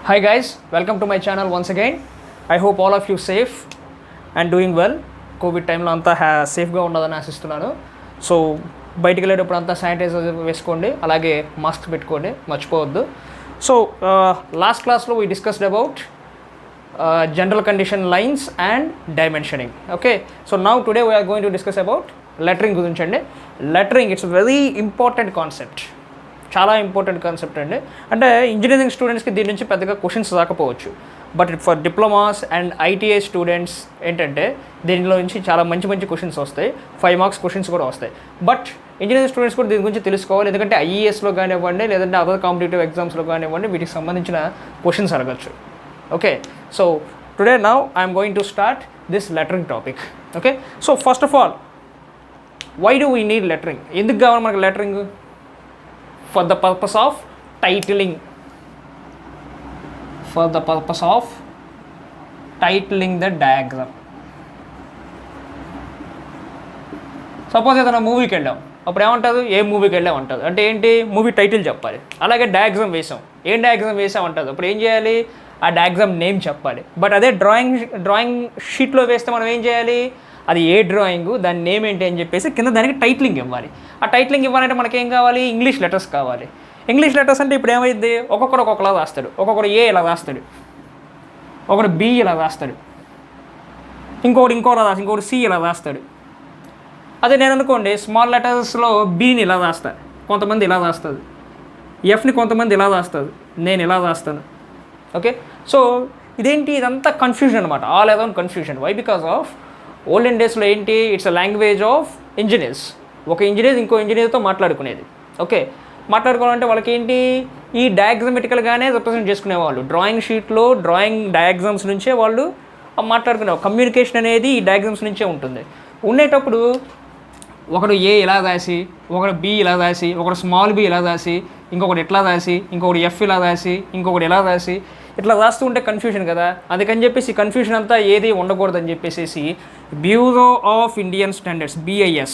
Hi guys, welcome to my channel once again. I hope all of you safe and doing well. Covid టైంలో అంతా సేఫ్గా ఉండదని ఆశిస్తున్నాను. So బయటికి వెళ్ళేటప్పుడు అంతా శానిటైజర్ వేసుకోండి, అలాగే మాస్క్ పెట్టుకోండి, మర్చిపోవద్దు. సో లాస్ట్ క్లాస్లో we discussed about general condition lines and dimensioning. Okay, so now today we're going to discuss about lettering గురించి అండి. Lettering it's very important concept, చాలా ఇంపార్టెంట్ కాన్సెప్ట్ అండి. అంటే ఇంజనీరింగ్ స్టూడెంట్స్కి దీని నుంచి పెద్దగా క్వశ్చన్స్ రాకపోవచ్చు, but for diplomas and ITI students ఏంటంటే దీనిలో నుంచి చాలా మంచి మంచి క్వశ్చన్స్ వస్తాయి, 5 మార్క్స్ క్వశ్చన్స్ కూడా వస్తాయి. బట్ ఇంజనీరింగ్ స్టూడెంట్స్ కూడా దీని గురించి తెలుసుకోవాలి, ఎందుకంటే ఐఈఎస్లో కానివ్వండి, లేదంటే అదర్ కాంపిటేటివ్ ఎగ్జామ్స్లో కానివ్వండి, వీటికి సంబంధించిన క్వశ్చన్స్ అడగచ్చు. Okay, so today now I'm going to start this lettering topic. Okay, so first of all why do we need lettering? ఎందుకు కావాలి మనకు lettering? For the purpose of titling. For the purpose of titling the diagram. Suppose ఏదైనా మూవీకి వెళ్ళాం, అప్పుడు ఏమంటుంది? ఏ మూవీకి వెళ్ళాం అంటుంది. అంటే ఏంటి? మూవీ టైటిల్ చెప్పాలి. అలాగే డయాగ్రామ్ వేసాం, ఏం డయాగ్రామ్ వేసాం అంటుంది. అప్పుడు ఏం చేయాలి? ఆ డయాగ్రామ్ నేమ్ చెప్పాలి. బట్ అదే డ్రాయింగ్ షీట్లో వేస్తే మనం ఏం చేయాలి? అది ఏ డ్రాయింగ్, దాని నేమ్ ఏంటి అని చెప్పేసి కింద దానికి టైటిలింగ్ ఇవ్వాలి. ఆ టైటిలింగ్ ఇవ్వాలంటే మనకేం కావాలి? ఇంగ్లీష్ లెటర్స్ కావాలి. ఇంగ్లీష్ లెటర్స్ అంటే ఇప్పుడు ఏమైంది? ఒక్కొక్కరు ఒక్కొక్కలా రాస్తాడు. ఒక్కొక్కరు ఏ ఇలా రాస్తాడు, ఒకడు బి ఇలా రాస్తాడు, ఇంకోలా రాస్తాడు, ఇంకోటి సి ఇలా రాస్తాడు. అదే నేను అనుకోండి, స్మాల్ లెటర్స్లో బీని ఇలా రాస్తాను, కొంతమంది ఇలా రాస్తుంది, ఎఫ్ని కొంతమంది ఇలా రాస్తుంది, నేను ఇలా రాస్తాను. ఓకే, సో ఇదంతా కన్ఫ్యూజన్ అనమాట, all around confusion. Why? Because of olden డేస్లో ఏంటి? It's a language of engineers. ఒక ఇంజనీర్ ఇంకో ఇంజనీర్తో మాట్లాడుకునేది. ఓకే, మాట్లాడుకోవాలంటే వాళ్ళకి ఏంటి? ఈ డయాగ్రమెటికల్గానే రిప్రజెంట్ చేసుకునేవాళ్ళు. డ్రాయింగ్ షీట్లో డ్రాయింగ్ డయాగ్రామ్స్ నుంచే వాళ్ళు మాట్లాడుకునేవాళ్ళు. కమ్యూనికేషన్ అనేది ఈ డయాగ్రామ్స్ నుంచే ఉంటుంది. ఉండేటప్పుడు ఒకడు ఏ ఇలా రాసి, ఒకడు బి ఇలా రాసి, ఒకడు స్మాల్ బి ఇలా రాసి, ఇంకొకటి ఇట్లా రాసి, ఇంకొకటి ఎఫ్ ఇలా రాసి, ఇంకొకటి ఇలా రాసి, ఇట్లా రాస్తూ ఉంటే కన్ఫ్యూజన్ కదా. అందుకని చెప్పేసి కన్ఫ్యూజన్ అంతా ఏది ఉండకూడదని చెప్పేసి bureau of Indian standards, BIS,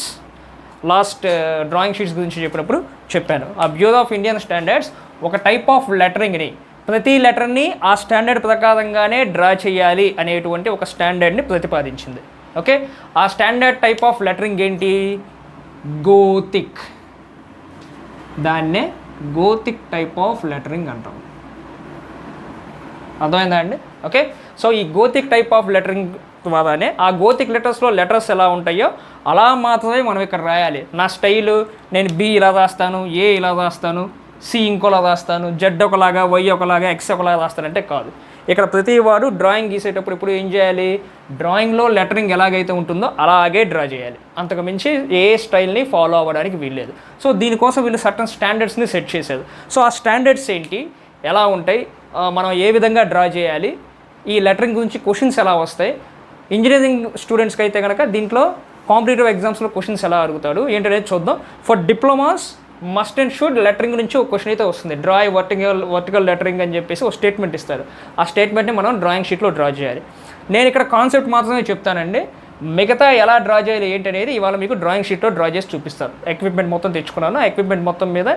last drawing sheets గురించి చెప్పినప్పుడు చెప్పాను. ఆ బ్యూరో ఆఫ్ ఇండియన్ స్టాండర్డ్స్ ఒక టైప్ ఆఫ్ లెటరింగ్ని, ప్రతి లెటర్ని ఆ స్టాండర్డ్ ప్రకారంగానే డ్రా చేయాలి అనేటువంటి ఒక స్టాండర్డ్ని ప్రతిపాదించింది. ఓకే, ఆ స్టాండర్డ్ టైప్ ఆఫ్ లెటరింగ్ ఏంటి? గోతిక్. దాన్నే గోతిక్ టైప్ ఆఫ్ లెటరింగ్ అంటాం. అర్థమైందా అండి? ఓకే, సో ఈ గోతిక్ టైప్ ఆఫ్ లెటరింగ్ ద్వారానే ఆ గోతిక్ లెటర్స్లో లెటర్స్ ఎలా ఉంటాయో అలా మాత్రమే మనం ఇక్కడ రాయాలి. నా స్టైలు, నేను బి ఇలా రాస్తాను, ఏ ఇలా రాస్తాను, సి ఇంకోలా రాస్తాను, జెడ్ ఒకలాగా, వై ఒకలాగా, ఎక్స్ ఒకలాగా రాస్తానంటే కాదు. ఇక్కడ ప్రతి వాడు డ్రాయింగ్ గీసేటప్పుడు ఇప్పుడు ఏం చేయాలి? డ్రాయింగ్లో లెటరింగ్ ఎలాగైతే ఉంటుందో అలాగే డ్రా చేయాలి. అంతకు మించి ఏ స్టైల్ని ఫాలో అవ్వడానికి వీల్లేదు. సో దీనికోసం వీళ్ళు సర్టన్ స్టాండర్డ్స్ని సెట్ చేశారు. సో ఆ స్టాండర్డ్స్ ఏంటి, ఎలా ఉంటాయి, మనం ఏ విధంగా డ్రా చేయాలి, ఈ లెటరింగ్ గురించి క్వశ్చన్స్ ఎలా వస్తాయి, ఇంజనీరింగ్ స్టూడెంట్స్కి అయితే కనుక దీంట్లో కాంపిటేటివ్ ఎగ్జామ్స్లో క్వశ్చన్స్ ఎలా అడుగుతాడు ఏంటనేది చూద్దాం. For diplomas must and should lettering నుంచి ఒక క్వశ్చన్ అయితే వస్తుంది. డ్రా వర్టికల్ లెటరింగ్ అని చెప్పేసి ఒక స్టేట్మెంట్ ఇస్తారు. ఆ స్టేట్మెంట్ని మనం డ్రాయింగ్ షీట్లో డ్రా చేయాలి. నేను ఇక్కడ కాన్సెప్ట్ మాత్రమే చెప్తానండి, మిగతా ఎలా డ్రా చేయాలి ఏంటనేది ఇవాళ మీకు డ్రాయింగ్ షీట్లో డ్రా చేసి చూపిస్తాను. ఎక్విప్మెంట్ మొత్తం తెచ్చుకున్నాను, ఆ ఎక్విప్మెంట్ మొత్తం మీద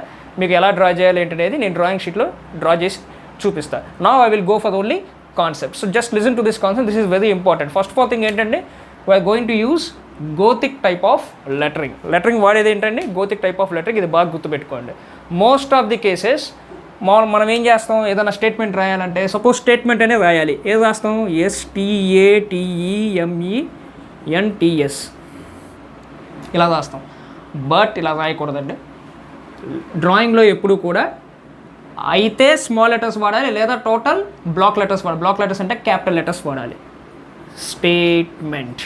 మీకు ఎలా డ్రా చేయాలి ఏంటనేది నేను డ్రాయింగ్ షీట్లో డ్రా చేసి చూపిస్తాను. Now I will go for only concept. So just listen to this concept, this is very important. First of all thing ఏంటంటే we are going to use Gothic type of lettering. Lettering వాడేది ఏంటండి? Gothic type of lettering. ఇది బాగా గుర్తుపెట్టుకోండి. Most of the cases మనం ఏం చేస్తాం? ఏదైనా స్టేట్మెంట్ రాయాలంటే సపోజ్ స్టేట్మెంట్ అనే రాయాలి. ఏది రాస్తాం? STATEMENTS ఇలా రాస్తాం. బట్ ఇలా రాయకూడదండి. డ్రాయింగ్లో ఎప్పుడు కూడా అయితే స్మాల్ లెటర్స్ వాడాలి, లేదా టోటల్ బ్లాక్ లెటర్స్ వాడాలి. బ్లాక్ లెటర్స్ అంటే క్యాపిటల్ లెటర్స్ వాడాలి. స్టేట్మెంట్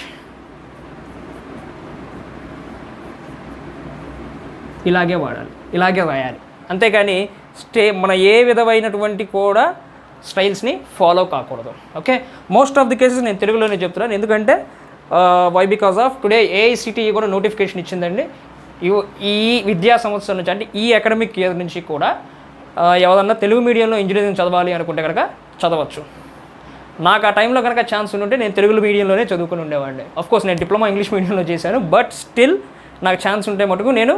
ఇలాగే వాడాలి, ఇలాగే రాయాలి. అంతేకాని మన ఏ విధమైనటువంటి కూడా స్టైల్స్ని ఫాలో కాకూడదు. Okay, most of the cases నేను తెలుగులోనే చెప్తున్నాను, ఎందుకంటే why? Because of today AICTE కూడా నోటిఫికేషన్ ఇచ్చిందండి. ఈ విద్యా సంవత్సరం నుంచి, అంటే ఈ అకాడమిక్ ఇయర్ నుంచి కూడా ఎవరన్నా తెలుగు మీడియంలో ఇంజనీరింగ్ చదవాలి అనుకుంటే కనుక చదవచ్చు. నాకు ఆ టైంలో కనుక ఛాన్స్ ఉంటే నేను తెలుగు మీడియంలోనే చదువుకుని ఉండేవాడిని. ఆఫ్కోర్స్ నేను డిప్లొమా ఇంగ్లీష్ మీడియంలో చేశాను, బట్ స్టిల్ నాకు ఛాన్స్ ఉంటే మటుకు నేను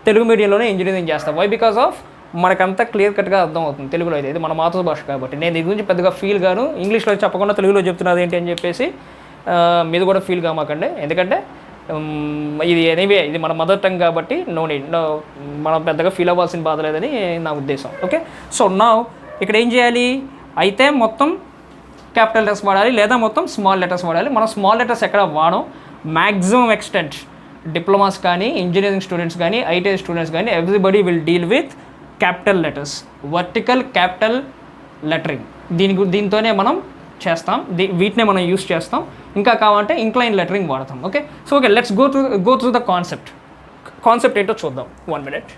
తెలుగు మీడియంలోనే ఇంజనీరింగ్ చేస్తాను. వై? బికాస్ ఆఫ్ మనకంతా క్లియర్ కట్గా అర్థం అవుతుంది తెలుగులో అయితే. ఇది మన మాతృభాష కాబట్టి నేను దీని గురించి పెద్దగా ఫీల్ గాను, ఇంగ్లీష్లో చెప్పకుండా తెలుగులో చెప్తున్నది ఏంటి అని చెప్పేసి మీరు కూడా ఫీల్ కామాకండి. ఎందుకంటే ఇది ఎనీవే ఇది మన మదర్ టంగ్ కాబట్టి మనం పెద్దగా ఫీల్ అవ్వాల్సిన బాధ లేదని నా ఉద్దేశం. ఓకే, సో నా ఇక్కడ ఏం చేయాలి అయితే మొత్తం క్యాపిటల్ లెటర్స్ వాడాలి లేదా మొత్తం స్మాల్ లెటర్స్ వాడాలి. మనం స్మాల్ లెటర్స్ ఎక్కడ వాడం, మ్యాక్సిమం ఎక్స్టెంట్ డిప్లొమాస్ కానీ ఇంజనీరింగ్ స్టూడెంట్స్ కానీ ఐటీఐ స్టూడెంట్స్ కానీ everybody will deal with capital letters, vertical capital lettering. దీంతోనే మనం చేస్తాం, వీటినే మనం యూస్ చేస్తాం. ఇంకా కావాలంటే ఇంక్లైన్ లెటరింగ్ వాడతాం. Okay, so okay let's go through the concept ఏంటో చూద్దాం. 1 minute.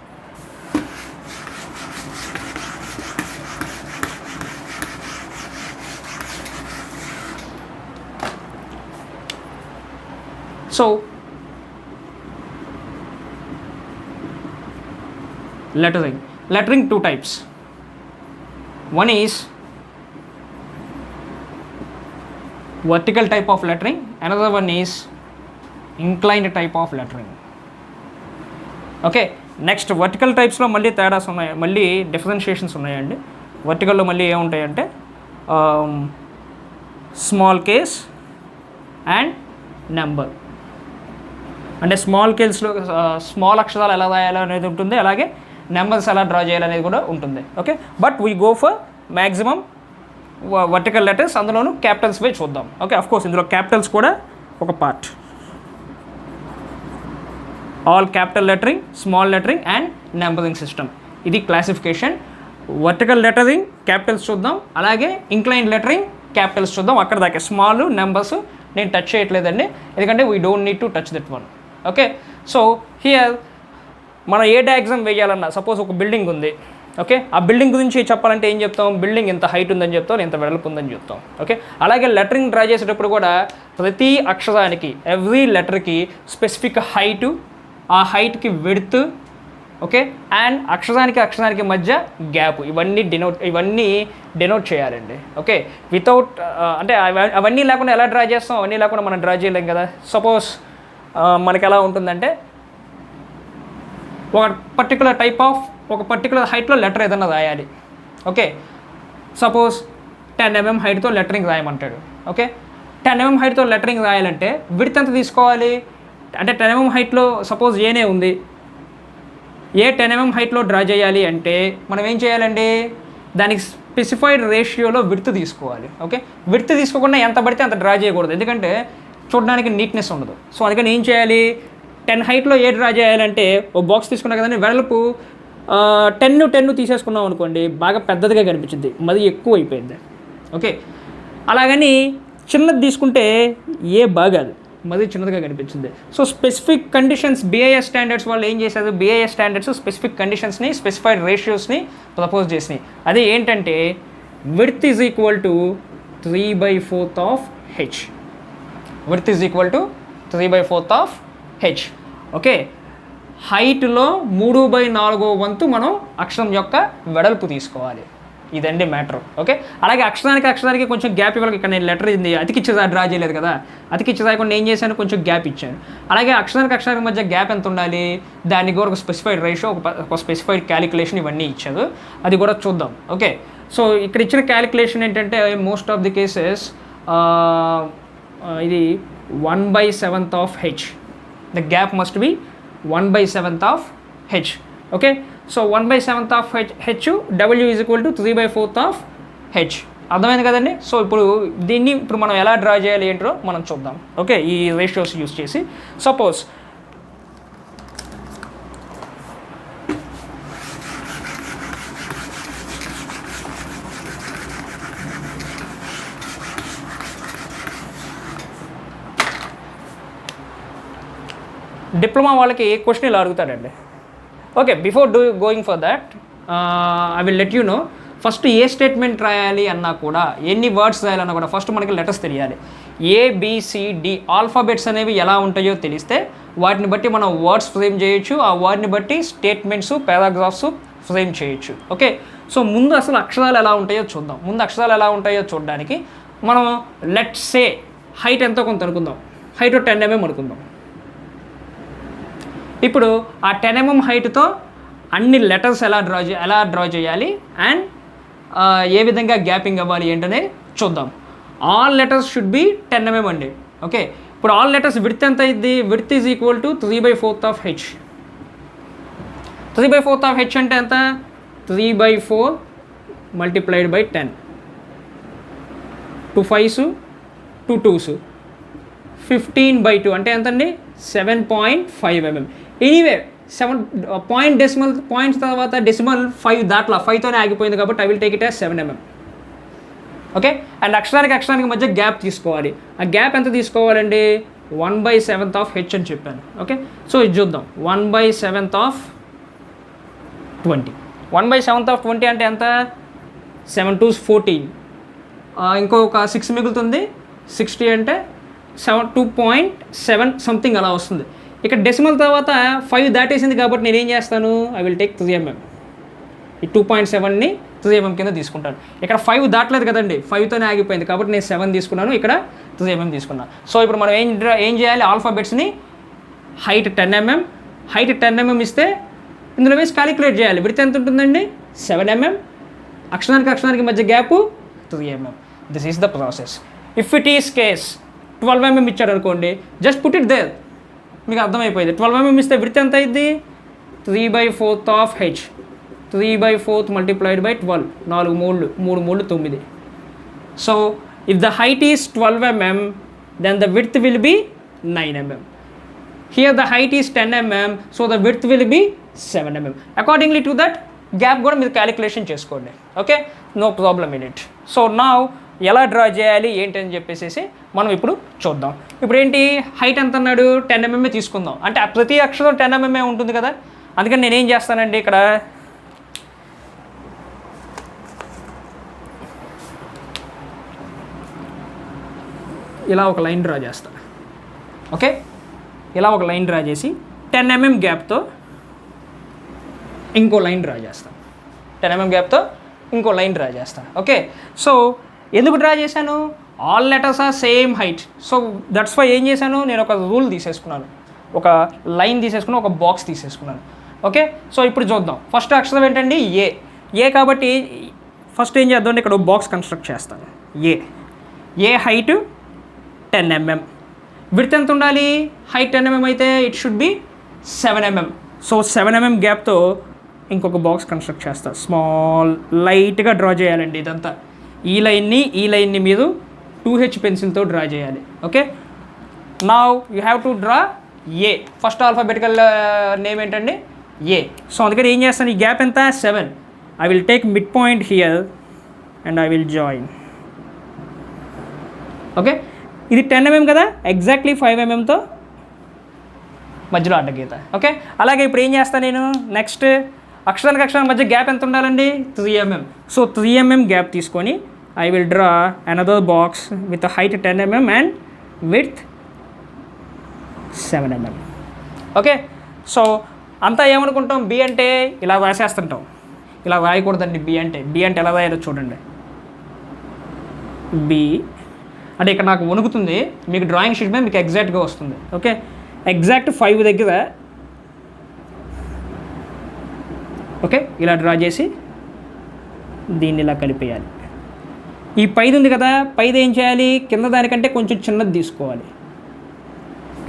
So lettering 2 types. One is vertical type of lettering, another one is inclined type of lettering. Okay, next vertical టైప్స్లో మళ్ళీ తేడాస్ ఉన్నాయి, మళ్ళీ డిఫరెన్షియేషన్స్ ఉన్నాయండి. వర్టికల్లో మళ్ళీ ఏముంటాయంటే స్మాల్ కేస్ అండ్ నెంబర్. అంటే స్మాల్ కేస్లో స్మాల్ అక్షరాలు ఎలా రాయాలి అనేది ఉంటుంది, అలాగే నెంబర్స్ ఎలా డ్రా చేయాలనేది కూడా ఉంటుంది. Okay, but we go for maximum vertical letters, అందులోనూ క్యాపిటల్స్ పై చూద్దాం. ఓకే, అఫ్కోర్స్ ఇందులో క్యాపిటల్స్ కూడా ఒక part. All capital lettering, small lettering and numbering system, ఇది క్లాసిఫికేషన్. వర్టికల్ లెటరింగ్ క్యాపిటల్స్ చూద్దాం, అలాగే ఇంక్లైన్ లెటరింగ్ క్యాపిటల్స్ చూద్దాం. అక్కడ దాకా స్మాల్ నెంబర్స్ నేను టచ్ చేయట్లేదండి, ఎందుకంటే we don't need to touch that one. Okay, so here మనం ఏ డయాగ్రామ్ వేయాలన్నా, సపోజ్ ఒక బిల్డింగ్ ఉంది. ఓకే, ఆ బిల్డింగ్ గురించి చెప్పాలంటే ఏం చెప్తాం, బిల్డింగ్ ఇంత హైట్ ఉందని చెప్తాం, ఇంత వెడల్పు ఉందని చెప్తాం. ఓకే, అలాగే లెటరింగ్ డ్రా చేసేటప్పుడు కూడా ప్రతి అక్షరానికి ఎవ్రీ లెటర్కి స్పెసిఫిక్ హైటు, ఆ హైట్కి విడ్త్, ఓకే, అండ్ అక్షరానికి మధ్య గ్యాప్, ఇవన్నీ డెనోట్ చేయాలండి. ఓకే, వితౌట్ అంటే అవన్నీ లేకుండా ఎలా డ్రా చేస్తాం, అవన్నీ లేకుండా మనం డ్రా చేయలేం కదా. సపోజ్ మనకి ఎలా ఉంటుందంటే ఒక పర్టికులర్ హైట్లో లెటర్ ఏదైనా రాయాలి. ఓకే, సపోజ్ 10 mm హైట్తో లెటరింగ్ రాయమంటాడు. ఓకే, 10 mm హైట్తో లెటరింగ్ రాయాలంటే విడ్త్ ఎంత తీసుకోవాలి అంటే 10 mm హైట్లో సపోజ్ ఏనే ఉంది, ఏ 10 mm హైట్లో డ్రా చేయాలి అంటే మనం ఏం చేయాలండి, దానికి స్పెసిఫైడ్ రేషియోలో విడ్త్ తీసుకోవాలి. ఓకే, విడ్త్ తీసుకోకుండా ఎంత పడితే అంత డ్రా చేయకూడదు, ఎందుకంటే చూడడానికి నీట్నెస్ ఉండదు. సో అందుకని ఏం చేయాలి, 10 హైట్లో ఏ డ్రా చేయాలంటే ఓ బాక్స్ తీసుకున్నా కదండి, వెడల్పు 10 తీసేసుకున్నాం అనుకోండి, బాగా పెద్దదిగా కనిపించింది, మరి ఎక్కువ అయిపోయింది. ఓకే, అలాగని చిన్నది తీసుకుంటే ఏ బాగాదు, మరి చిన్నదిగా కనిపించింది. So specific conditions BIS standards వాళ్ళు ఏం చేశారు, BIS స్టాండర్డ్స్ స్పెసిఫిక్ కండిషన్స్ని, స్పెసిఫైడ్ రేషియోస్ని ప్రపోజ్ చేసినాయి. అదే ఏంటంటే width is equal to 3/4 of H. Width is equal to 3/4 of H. Okay, హైట్లో 3/4 వంతు మనం అక్షరం యొక్క వెడల్పు తీసుకోవాలి. ఇదండి మ్యాటర్. ఓకే, అలాగే అక్షరానికి కొంచెం గ్యాప్ ఇవ్వాలి. ఇక్కడ నేను లెటర్ ఇది అతికిచ్చేదా డ్రా చేయలేదు కదా, అతికిచ్చేదాకుండా ఏం చేశాను, కొంచెం గ్యాప్ ఇచ్చాను. అలాగే అక్షరానికి మధ్య గ్యాప్ ఎంత ఉండాలి, దానికి కూడా ఒక స్పెసిఫైడ్ రేషియో, ఒక స్పెసిఫైడ్ క్యాలిక్యులేషన్ ఇవన్నీ ఇచ్చారు, అది కూడా చూద్దాం. ఓకే, సో ఇక్కడ ఇచ్చిన క్యాలిక్యులేషన్ ఏంటంటే మోస్ట్ ఆఫ్ ది కేసెస్ ఇది 1/7 of H. The gap must be 1/7 of h. Okay, so 1/7 of h, w is equal to 3/4 of h. అర్థమైంది కదండి. సో ఇప్పుడు మనం ఎలా డ్రా చేయాలి ఏంటో మనం చూద్దాం. ఓకే, ఈ రేషియోస్ యూస్ చేసి సపోజ్ డిప్లొమా వాళ్ళకి క్వశ్చన్ ఇలా అడుగుతాడండి. Okay, before going for that I will let you know, first a statement రాయాలి అన్నా కూడా, ఎన్ని వర్డ్స్ రాయాలన్నా కూడా ఫస్ట్ మనకి లెటర్స్ తెలియాలి. ABCD ఆల్ఫాబెట్స్ అనేవి ఎలా ఉంటాయో తెలిస్తే వాటిని బట్టి మనం వర్డ్స్ ఫ్రేమ్ చేయొచ్చు, ఆ వర్డ్ని బట్టి స్టేట్మెంట్స్, పారాగ్రాఫ్స్ ఫ్రేమ్ చేయొచ్చు. ఓకే, సో ముందు అసలు అక్షరాలు ఎలా ఉంటాయో చూద్దాం. ముందు అక్షరాలు ఎలా ఉంటాయో చూడడానికి మనం లెట్స్ సే హైట్ ఎంతో కొంత అనుకుందాం, హైట్ 10 mm అనుకుందాం. ఇప్పుడు ఆ 10 mm హైట్తో అన్ని లెటర్స్ ఎలా డ్రా చేయాలి అండ్ ఏ విధంగా గ్యాపింగ్ అవ్వాలి ఏంటనే చూద్దాం. All letters should be 10 mm అండి. ఓకే, ఇప్పుడు ఆల్ లెటర్స్ విడ్త్ ఎంత అయింది? Width is equal to 3/4 of H. 3/4 of H అంటే ఎంత? 3/4 మల్టిప్లైడ్ బై 10. 2 5s 2 2s 15/2 అంటే ఎంతండి? 7.5 mm. ఎనీవే 7 పాయింట్స్ తర్వాత డెసిమల్ 5 దాంట్లో 5తోనే ఆగిపోయింది కాబట్టి I will take it as 7 mm. Okay, and అక్షరానికి మధ్య గ్యాప్ తీసుకోవాలి. ఆ గ్యాప్ ఎంత తీసుకోవాలండి? 1/7 ఆఫ్ హెచ్ అని చెప్పాను. ఓకే, సో ఇది చూద్దాం. 1/7 ఆఫ్ 20. 1/7 ఆఫ్ 20 అంటే ఎంత? 7 2s 14. ఇంకొక 6 మిగులుతుంది. 60 అంటే 2.7 సంథింగ్ అలా వస్తుంది. ఇక్కడ డెసిమల్ తర్వాత 5 దాటేసింది కాబట్టి నేను ఏం చేస్తాను? I will take 3 mm. ఈ 2.7ని 3 mm కింద తీసుకుంటాను. ఇక్కడ 5 దాటలేదు కదండి, 5తోనే ఆగిపోయింది కాబట్టి నేను 7 తీసుకున్నాను, ఇక్కడ 3 mm తీసుకున్నాను. సో ఇప్పుడు మనం ఏం చేయాలి? ఆల్ఫాబెట్స్ని హైట్ 10 mm, హైట్ 10 mm ఇస్తే ఇందులో వేసి క్యాలిక్యులేట్ చేయాలి. విడ్త్ ఎంత ఉంటుందండి? 7 mm. అక్షరానికి మధ్య gap 3 mm. This is the process. If it is case 12 mm ఇచ్చాడు అనుకోండి, జస్ట్ పుట్ ఇట్ దేర్, మీకు అర్థమైపోయింది. 12 mm ఇస్తే విడ్త్ ఎంత అయింది? 3/4 of H. 3/4 multiplied by 12. 4 3 9. So if the height is 12 mm, then the width will be 9 mm. Here the height is 10 mm, so the width will be 7 mm. Accordingly to that gap కూడా మీరు calculation చేసుకోండి. Okay, no problem in it. So now ఎలా draw చేయాలి ఏంటని చెప్పేసి మనం ఇప్పుడు చూద్దాం. ఇప్పుడు ఏంటి, హైట్ ఎంత అన్నాడు? 10 mm తీసుకుందాం. అంటే ప్రతి అక్షరం 10 mm ఉంటుంది కదా, అందుకని నేనేం చేస్తానండి, ఇక్కడ ఇలా ఒక లైన్ డ్రా చేస్తాను. ఓకే, ఇలా ఒక లైన్ డ్రా చేసి 10 mm గ్యాప్తో ఇంకో లైన్ డ్రా చేస్తాను. 10 mm గ్యాప్తో ఇంకో లైన్ డ్రా చేస్తాను. ఓకే, సో ఎందుకు డ్రా చేశాను? All letters are same height. So that's why ఏం చేశాను, నేను ఒక రూల్ తీసేసుకున్నాను, ఒక లైన్ తీసేసుకున్నాను, ఒక బాక్స్ తీసేసుకున్నాను. ఓకే, సో ఇప్పుడు చూద్దాం. ఫస్ట్ అక్షరం ఏంటండి? ఏ కాబట్టి ఫస్ట్ ఏం చేద్దాం, ఇక్కడ ఒక బాక్స్ కన్స్ట్రక్ట్ చేస్తాను. ఏ హైట్ 10 mm. విడ్త్ ఎంత ఉండాలి? హైట్ 10 mm అయితే it should be 7 mm. So 7 mm గ్యాప్తో ఇంకొక బాక్స్ కన్స్ట్రక్ట్ చేస్తాను. స్మాల్ లైట్గా డ్రా చేయాలండి ఇదంతా. ఈ లైన్ని మీరు 2H పెన్సిల్తో డ్రా చేయాలి. Okay, now you have to draw A. First alphabetical name ఏంటండి? ఏ. సో అందుకని ఏం చేస్తాను, ఈ గ్యాప్ ఎంత? 7. I will take mid point here and I will join. Okay, ఇది 10 mm కదా, ఎగ్జాక్ట్లీ 5 mmతో మధ్యలో అడ్డగీత. ఓకే, అలాగే ఇప్పుడు ఏం చేస్తాను నేను, నెక్స్ట్ అక్షరానికి మధ్య గ్యాప్ ఎంత ఉండాలండి? 3 mm. సో 3 mm గ్యాప్ తీసుకొని I will draw another box with height 10 mm and width 7 mm. Okay, so అంతా ఏమనుకుంటాం, బి అంటే ఇలా రాసేస్తుంటాం. ఇలా రాయకూడదండి. బి అంటే ఎలా రాయాలో చూడండి. బి అంటే ఇక్కడ నాకు వణుకుతుంది, మీకు డ్రాయింగ్ షీట్ మీద మీకు ఎగ్జాక్ట్గా వస్తుంది. ఓకే, ఎగ్జాక్ట్ 5 దగ్గర ఓకే ఇలా డ్రా చేసి దీన్ని ఇలా కలిపేయాలి. ఈ పైది ఉంది కదా, పైది ఏం చేయాలి, కింద దానికంటే కొంచెం చిన్నది తీసుకోవాలి.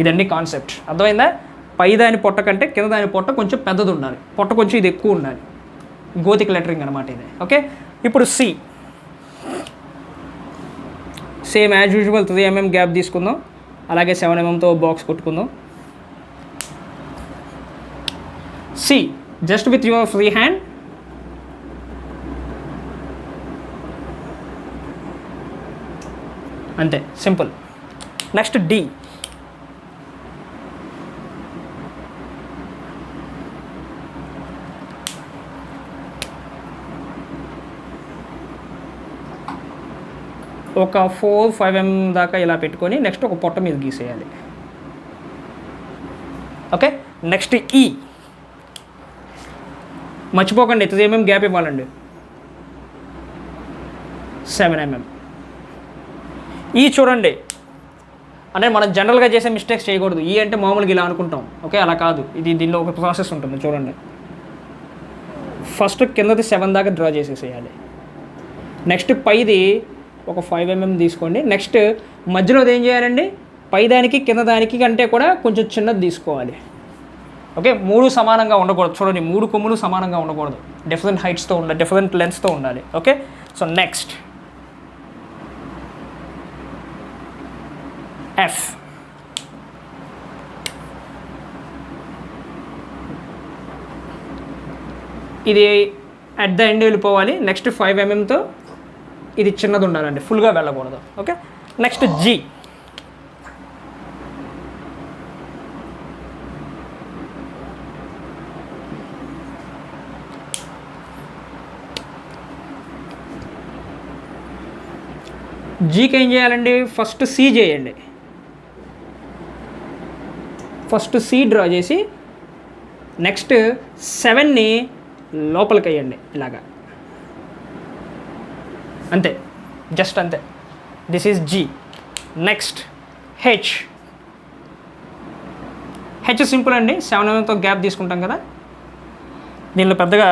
ఇదండి కాన్సెప్ట్, అర్థమైందా? పై దాని పొట్ట కంటే కింద దాని పొట్ట కొంచెం పెద్దది ఉండాలి, పొట్ట కొంచెం ఇది ఎక్కువ ఉండాలి. గోతిక్ లెటరింగ్ అనమాట ఇది. ఓకే, ఇప్పుడు C same as usual 3 mm gap తీసుకుందాం, అలాగే 7 mmతో బాక్స్ కొట్టుకుందాం. C just with your free hand అంతే, సింపుల్. Next D. ఒక 4-5 mm దాకా ఇలా పెట్టుకొని నెక్స్ట్ ఒక పొట్ట మీద గీసేయాలి. ఓకే, నెక్స్ట్ ఈ. మర్చిపోకండి 3 mm గ్యాప్ ఇవ్వాలండి. 7 mm. ఈ చూడండి, అంటే మనం జనరల్గా చేసే మిస్టేక్స్ చేయకూడదు. ఈ అంటే మామూలుగా ఇలా అనుకుంటాం. ఓకే, అలా కాదు, ఇది దీనిలో ఒక ప్రాసెస్ ఉంటుంది చూడండి. ఫస్ట్ కిందది 7 దాకా డ్రా చేసేసేయాలి. నెక్స్ట్ పైది ఒక 5 mm తీసుకోండి. నెక్స్ట్ మధ్యలోది ఏం చేయాలండి, పైదానికి కింద దానికి కంటే కూడా కొంచెం చిన్నది తీసుకోవాలి. ఓకే, 3 సమానంగా ఉండకూడదు. చూడండి, 3 కొమ్ములు సమానంగా ఉండకూడదు, డిఫరెంట్ హైట్స్తో ఉండాలి, డిఫరెంట్ లెన్స్తో ఉండాలి. Okay, so next F. ఇది అట్ ద ఎండ్ వెళ్ళిపోవాలి. నెక్స్ట్ 5 mmతో ఇది చిన్నది ఉండాలండి, ఫుల్గా వెళ్ళకూడదు. Okay, next G. జీకి ఏం చేయాలండి, ఫస్ట్ సి చేయండి. ఫస్ట్ సి డ్రా చేసి నెక్స్ట్ 7ని లోపలికి వేయండి ఇలాగా, అంతే, జస్ట్ అంతే. This is G. Next H. H simple అండి, 7 mmతో గ్యాప్ తీసుకుంటాం కదా, దీనిలో పెద్దగా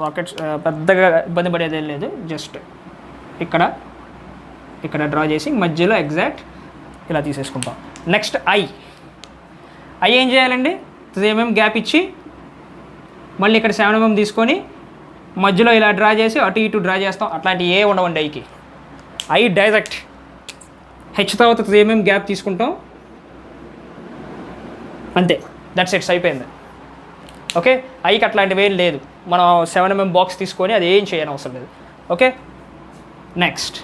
రాకెట్స్ పెద్దగా ఇబ్బంది పడేది ఏం లేదు. జస్ట్ ఇక్కడ డ్రా చేసి మధ్యలో ఎగ్జాక్ట్ ఇలా తీసేసుకుంటాం. Next I. ఐ ఏం చేయాలండి, 3 mm గ్యాప్ ఇచ్చి మళ్ళీ ఇక్కడ 7 mm తీసుకొని మధ్యలో ఇలా డ్రా చేసి అటు ఇటు డ్రా చేస్తాం. అట్లాంటివి ఏ ఉండవండి ఐకి. ఐ డైరెక్ట్ హెచ్ తర్వాత 3 mm గ్యాప్ తీసుకుంటాం, అంతే, దట్స్ ఇట్స్, అయిపోయింది. ఓకే, ఐకి అట్లాంటివి ఏం లేదు. మనం 7 mm బాక్స్ తీసుకొని అది ఏం చేయని అవసరం లేదు. ఓకే, నెక్స్ట్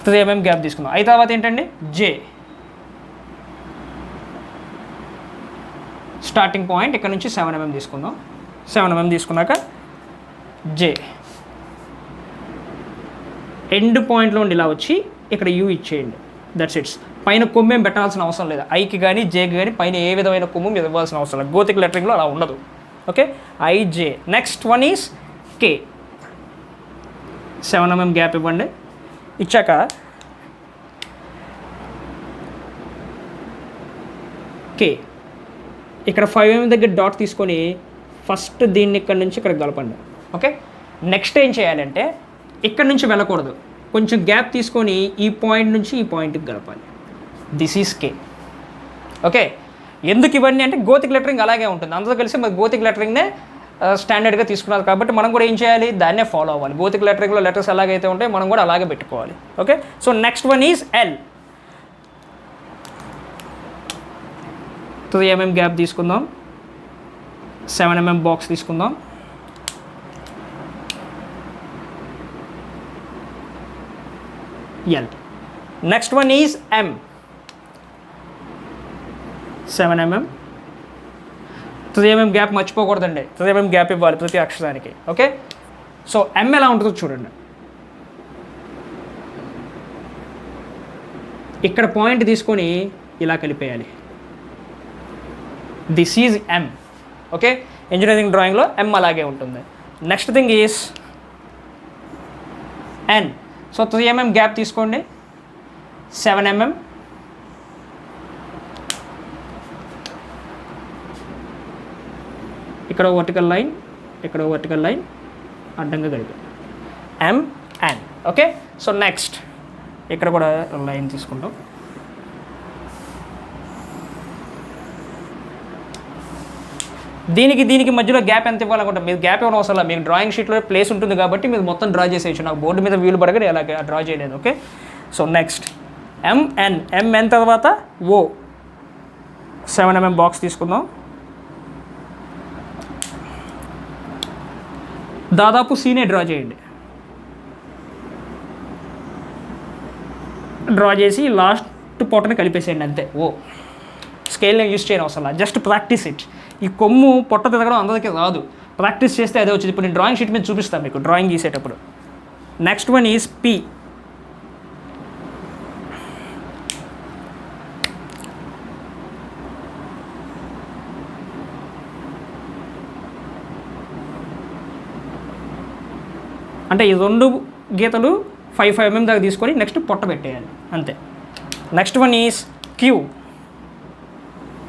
3 mm గ్యాప్ తీసుకుందాం. ఐ తర్వాత ఏంటండి, జే. స్టార్టింగ్ పాయింట్ ఇక్కడ నుంచి 7 mm తీసుకుందాం. 7 mm తీసుకున్నాక జే ఎండ్ పాయింట్లో ఉండి ఇలా వచ్చి ఇక్కడ యూ ఇచ్చేయండి, దట్స్ ఇట్స్. పైన కొమ్మేం పెట్టాల్సిన అవసరం లేదు. ఐకి కానీ జేకి కానీ పైన ఏ విధమైన కొమ్ము మీద ఇవ్వాల్సిన అవసరం లేదు. గోతిక్ లెటరింగ్లో అలా ఉండదు. Okay, I J. Next one is K. 7 mm gap ఇవ్వండి. ఇచ్చాక కే ఇక్కడ 5 mm దగ్గర డాట్ తీసుకొని ఫస్ట్ దీన్ని ఇక్కడ నుంచి ఇక్కడ కలపండి. ఓకే, నెక్స్ట్ ఏం చేయాలంటే ఇక్కడ నుంచి వెళ్ళకూడదు, కొంచెం గ్యాప్ తీసుకొని ఈ పాయింట్ నుంచి ఈ పాయింట్కి కలపాలి. This is K. ఓకే, ఎందుకు ఇవన్నీ అంటే గోతిక్ లెటరింగ్ అలాగే ఉంటుంది. అందరూ కలిసి మరి గోతిక్ లెటరింగ్నే స్టాండర్డ్గా తీసుకున్నారు కాబట్టి మనం కూడా ఏం చేయాలి, దాన్నే ఫాలో అవ్వాలి. గోతిక్ లెటరింగ్లో లెటర్స్ ఎలాగైతే ఉంటాయి మనం కూడా అలాగే పెట్టుకోవాలి. Okay, so next one is L. 3 mm gap తీసుకుందాం, 7 mm బాక్స్ తీసుకుందాం. L. Next one is M. 7 mm. 3 mm gap మర్చిపోకూడదండి, 3 mm గ్యాప్ ఇవ్వాలి ప్రతి అక్షరానికి. ఓకే, సో ఎం ఎలా ఉంటుందో చూడండి. ఇక్కడ పాయింట్ తీసుకొని ఇలా కలిపేయాలి. This is M. Okay, engineering డ్రాయింగ్లో ఎం అలాగే ఉంటుంది. Next thing is N. So 3 mm gap తీసుకోండి, 7 mm. ఇక్కడ వర్టికల్ లైన్, ఇక్కడ వర్టికల్ లైన్ అడ్డంగా కలిపి M N. Okay, so next ఇక్కడ కూడా లైన్ తీసుకుంటాం. దీనికి మధ్యలో గ్యాప్ ఎంత ఇవ్వాలనుకుంటాం, మీరు గ్యాప్ ఇవ్వడం అవసరం లేదు. మీకు డ్రాయింగ్ షీట్లో ప్లేస్ ఉంటుంది కాబట్టి మీరు మొత్తం డ్రా చేసేయచ్చు. నాకు బోర్డు మీద వీలు పడగా అలా డ్రా చేయలేదు. Okay, so next M N. M N తర్వాత ఓ. 7 mm బాక్స్ తీసుకుందాం. దాదాపు సీనే డ్రా చేయండి. డ్రా చేసి లాస్ట్ పొట్టని కలిపేసేయండి, అంతే. ఓ. స్కేల్ని యూజ్ చేయని అవసరం లేదు, జస్ట్ ప్రాక్టీస్ ఇట్. ఈ కొమ్ము పొట్ట తిరగడం అందరికీ రాదు, ప్రాక్టీస్ చేస్తే అదే వచ్చింది. ఇప్పుడు నేను డ్రాయింగ్ షీట్ మీద చూపిస్తాను మీకు డ్రాయింగ్ గీసేటప్పుడు. Next one is P. అంటే ఈ 2 గీతలు 5 mm దాకా తీసుకొని నెక్స్ట్ పొట్ట పెట్టేయాలి, అంతే. Next one is Q.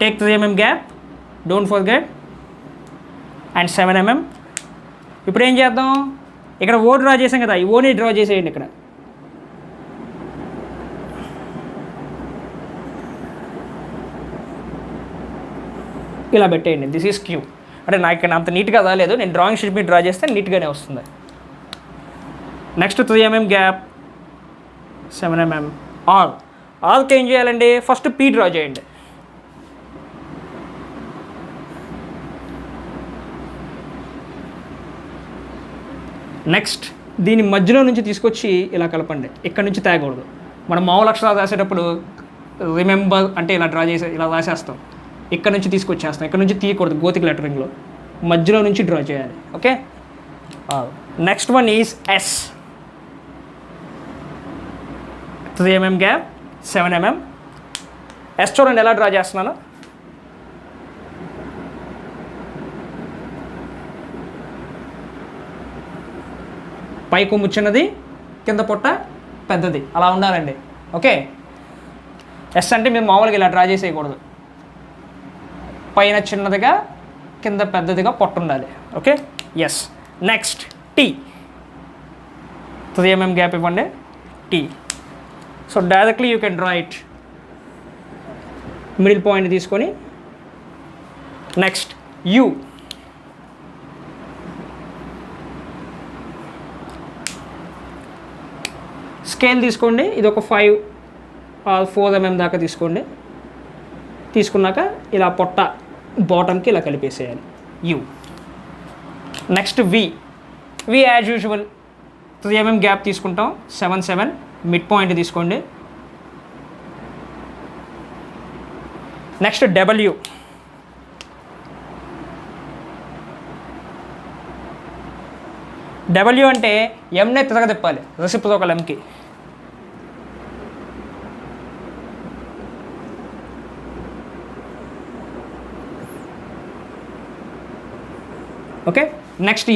Take 3 mm gap, don't forget, and 7 mm. ఇప్పుడు ఏం చేద్దాం, ఇక్కడ ఓ డ్రా చేసాం కదా, ఈ ఓని డ్రా చేసేయండి. ఇక్కడ ఇలా పెట్టేయండి. This is Q. అంటే నాకు ఇక్కడ అంత నీట్గా రాలేదు, నేను డ్రాయింగ్ షీట్ మీద డ్రా చేస్తే నీట్గానే వస్తుంది. నెక్స్ట్ 3mm గ్యాప్, 7mm ఆల్కి ఏం చేయాలండి, ఫస్ట్ పీ డ్రా చేయండి. నెక్స్ట్ దీని మధ్యలో నుంచి తీసుకొచ్చి ఇలా కలపండి, ఇక్కడ నుంచి తేగకూడదు. మనం మామూలు అక్షరాలు రాసేటప్పుడు రిమెంబర్ అంటే ఇలా డ్రా చేసి ఇలా రాసేస్తాం, ఇక్కడ నుంచి తీసుకొచ్చేస్తాం, ఇక్కడ నుంచి తీయకూడదు. గోతిక్ లెటరింగ్లో మధ్యలో నుంచి డ్రా చేయాలి. Okay, next one is S. 3mm gap, 7mm. S చూడండి ఎలా డ్రా చేస్తున్నాను. పై కొమ్ము చిన్నది, కింద పొట్ట పెద్దది, అలా ఉండాలండి. ఓకే, ఎస్ అంటే మీరు మామూలుగా ఇలా డ్రా చేసేయకూడదు, పైన చిన్నదిగా కింద పెద్దదిగా పొట్ట ఉండాలి. Okay, S. Next T, 3mm gap ఇవ్వండి, T. So directly you can draw it, middle point తీసుకొని. నెక్స్ట్ యూ, స్కేల్ తీసుకోండి, ఇది ఒక 5 or 4mm దాకా తీసుకోండి. తీసుకున్నాక ఇలా పొట్ట బాటమ్కి ఇలా కలిపేసేయాలి, U. Next V as usual 3mm gap తీసుకుంటాం, 7 మిడ్ పాయింట్ తీసుకోండి. నెక్స్ట్ డబ్ల్యూ, డబ్ల్యూ అంటే ఎంనే తిరగతిప్పాలి రెసిప్రోకల్ ఎంకి. Okay, next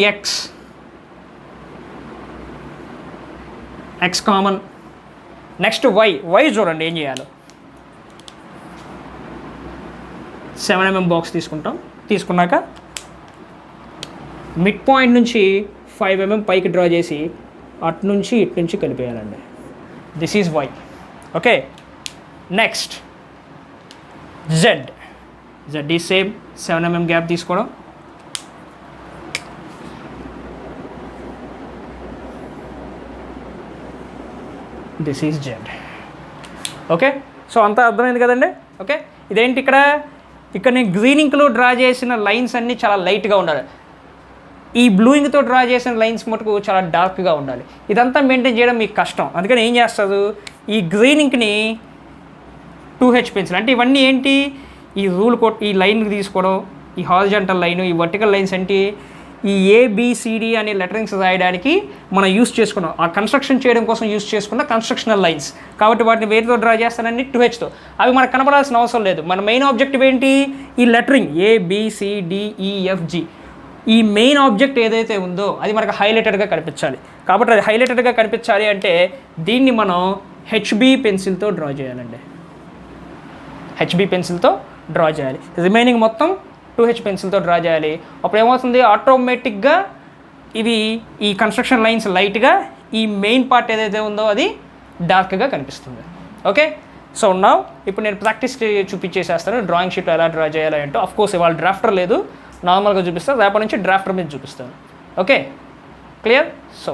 X common. Next Y చూడండి ఏం చేయాలో. 7mm బాక్స్ తీసుకుంటాం, తీసుకున్నాక మిడ్ పాయింట్ నుంచి 5mm పైకి డ్రా చేసి అటు నుంచి ఇటు నుంచి కలిపేయాలండి. This is Y. Okay, next Z ఈ సేమ్ 7mm గ్యాప్ తీసుకోవడం. This is Z. Okay, so అంతా అర్థమైంది కదండి. ఓకే, ఇదేంటి ఇక్కడ నేను గ్రీన్ ఇంక్లో డ్రా చేసిన లైన్స్ అన్నీ చాలా లైట్గా ఉండాలి, ఈ బ్లూ ఇంక్తో డ్రా చేసిన లైన్స్ మటుకు చాలా డార్క్గా ఉండాలి. ఇదంతా మెయింటైన్ చేయడం మీకు కష్టం. అందుకని ఏం చేస్తారు, ఈ గ్రీన్ ఇంక్ని 2H పెన్సిల్, అంటే ఇవన్నీ ఏంటి, ఈ రూల్ ఈ లైన్ తీసుకోవడం, ఈ హారిజాంటల్ లైన్, ఈ వర్టికల్ లైన్స్ అంటే ఈ ABCD అనే లెటరింగ్స్ రాయడానికి మనం యూస్ చేసుకున్నాం, ఆ కన్స్ట్రక్షన్ చేయడం కోసం యూస్ చేసుకున్న కన్స్ట్రక్షనల్ లైన్స్. కాబట్టి వాటిని వేరుతో డ్రా చేస్తానండి 2Hతో. అవి మనకు కనపడాల్సిన అవసరం లేదు. మన మెయిన్ ఆబ్జెక్టివ్ ఏంటి, ఈ లెటరింగ్ ABCDEFG. ఈ మెయిన్ ఆబ్జెక్ట్ ఏదైతే ఉందో అది మనకు హైలైటెడ్గా కనిపించాలి. కాబట్టి అది హైలైటెడ్గా కనిపించాలి అంటే దీన్ని మనం HB పెన్సిల్తో డ్రా చేయాలండి. HB పెన్సిల్తో డ్రా చేయాలి. రిమైనింగ్ మొత్తం 2H పెన్సిల్తో డ్రా చేయాలి. అప్పుడు ఏమవుతుంది, ఆటోమేటిక్గా ఇవి ఈ కన్స్ట్రక్షన్ లైన్స్ లైట్గా, ఈ మెయిన్ పార్ట్ ఏదైతే ఉందో అది డార్క్గా కనిపిస్తుంది. ఓకే, సో ఇప్పుడు నేను ప్రాక్టీస్ చూపించేసేస్తాను డ్రాయింగ్ షీట్లో ఎలా డ్రా చేయాలి అంటే. అఫ్కోర్స్ ఇవాళ డ్రాఫ్టర్ లేదు, నార్మల్గా చూపిస్తాను, రేపటి నుంచి డ్రాఫ్టర్ మీద చూపిస్తాను. Okay, clear? So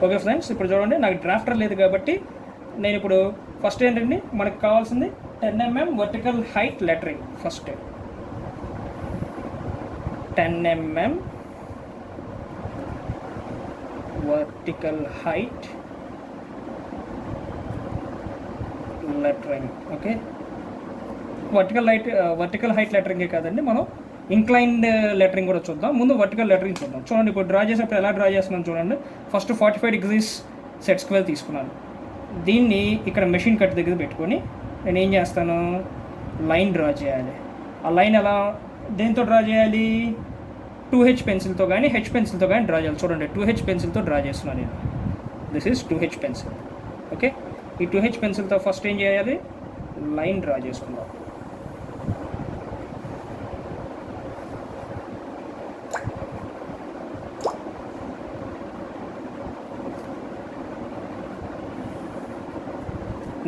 okay friends, ఇప్పుడు చూడండి నాకు డ్రాఫ్టర్ లేదు కాబట్టి నేను ఇప్పుడు ఫస్ట్ ఏంటండి మనకు కావాల్సింది 10mm vertical height lettering. First 10mm vertical height lettering. Okay, vertical height లెటరింగే కాదండి, మనం ఇంక్లైన్డ్ లెటరింగ్ కూడా చూద్దాం. ముందు వర్టికల్ లెటరింగ్ చూద్దాం. చూడండి ఇప్పుడు డ్రా చేసినప్పుడు ఎలా డ్రా చేస్తున్నాను చూడండి. ఫస్ట్ 45 degrees సెట్ స్క్వేర్ తీసుకున్నాను. దీన్ని ఇక్కడ మెషిన్ కట్ దగ్గర పెట్టుకొని నేను ఏం చేస్తాను, లైన్ డ్రా చేయాలి. ఆ లైన్ ఎలా దేంతో డ్రా చేయాలి, 2H పెన్సిల్తో కానీ H పెన్సిల్తో కానీ డ్రా చేయాలి. చూడండి 2H పెన్సిల్తో డ్రా చేస్తున్నాను నేను. This is 2H pencil. Okay, ఈ 2H పెన్సిల్తో ఫస్ట్ ఏం చేయాలి, లైన్ డ్రా చేసుకుందాం.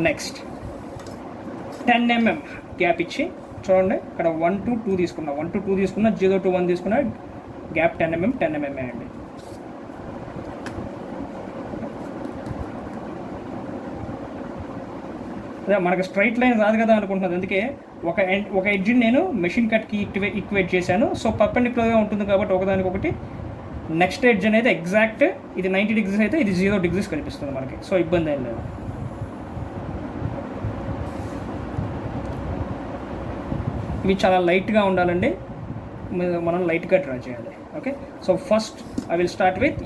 నెక్స్ట్ 10 mm గ్యాప్ ఇచ్చి చూడండి, ఇక్కడ 1 to 2 తీసుకున్నా, 1 to 2 తీసుకున్నా, 0 to 1 తీసుకున్నా, గ్యాప్ 10 mm 10 mm అండి. అదే మనకు స్ట్రైట్ లైన్ రాదు కదా అనుకుంటున్నది, అందుకే ఒక ఎడ్జ్ని నేను మెషిన్ కట్కి ఈక్వేట్ చేశాను. సో పర్పెండిక్యులర్గా ఉంటుంది కాబట్టి ఒకదానికొకటి. నెక్స్ట్ ఎడ్జ్ అనేది ఎగ్జాక్ట్, ఇది 90 degrees అయితే ఇది 0 degrees కనిపిస్తుంది మనకి. సో ఇబ్బంది ఏం లేదు. ఇవి చాలా లైట్గా ఉండాలండి, మనం లైట్గా డ్రా చేయాలి. Okay, so first I will start with